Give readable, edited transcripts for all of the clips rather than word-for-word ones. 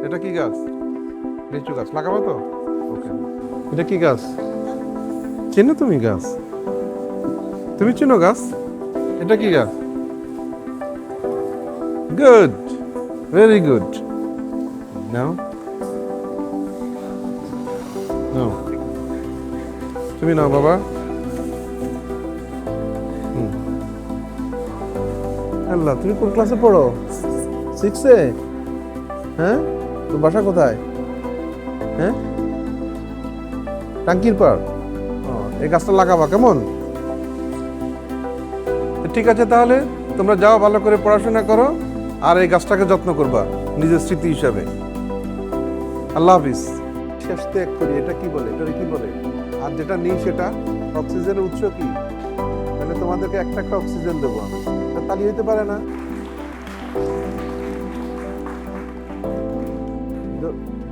এটা কি গাছ? লিচু গাছ লাগাবো তো? ওকে। এটা কি গাছ? চেনো তুমি গাছ? তুমি চেনো গাছ? এটা কি গাছ? Good, very good. নাও নাও, তুমি নাও বাবা। আল্লাহ, তুমি কোন ক্লাসে পড়ো? 6-এ? হ্যাঁ, তোর বাসা কোথায়? হ্যাঁ, টাঙ্কির পাড়। এই গাছটা লাগাবা কেমন? তো ঠিক আছে, তাহলে তোমরা যাও, ভালো করে পড়াশোনা করো আর এই গাছটাকে যত্ন করবা নিজের স্মৃতি হিসাবে। আল্লাহ হাফিজ। শেষ ত্যাগ করি, এটা কি বলে, এটা কি বলে? আর যেটা নেই সেটা অক্সিজেনের উৎস কি? মানে তোমাদেরকে একটা একটা অক্সিজেন দেবো আমি, এটা তালি হইতে পারে না?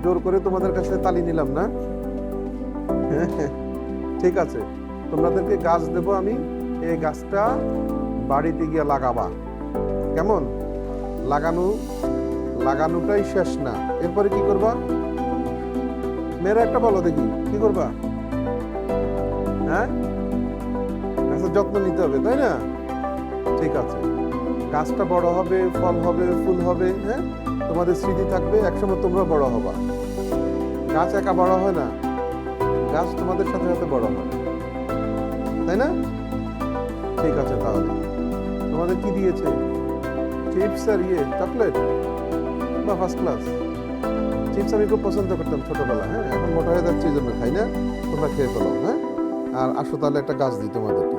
জোর করে তোমাদের কাছে তালি নিলাম না? ঠিক আছে, তোমাদেরকে গাছ দেবো আমি, এই গাছটা বাড়িতে গিয়ে লাগাবা। কেমন? লাগানোটাই শেষ না, এরপরে কি করবা? মেয়েরা একটা বলো দেখি, কি করবা? হ্যাঁ, গাছের যত্ন নিতে হবে, তাই না? ঠিক আছে, গাছটা বড় হবে, ফল হবে, ফুল হবে, হ্যাঁ, তোমাদের স্মৃতি থাকবে, একসময় তোমরা বড় হবা। গাছ একা বড় হয় না, গাছ তোমাদের সাথে সাথে বড় হয়, তাই না? ঠিক আছে, তাহলে তোমাদের কি দিয়েছে? চিপস আর চকলেট? বা ফার্স্ট ক্লাস। চিপস আমি খুব পছন্দ করতাম ছোটবেলা, হ্যাঁ, এখন মোটা হয়ে যাচ্ছে এই জন্য খাই না, তোমরা খেয়ে ফেলো, হ্যাঁ। আর আসো তাহলে একটা গাছ দিই তোমাদেরকে।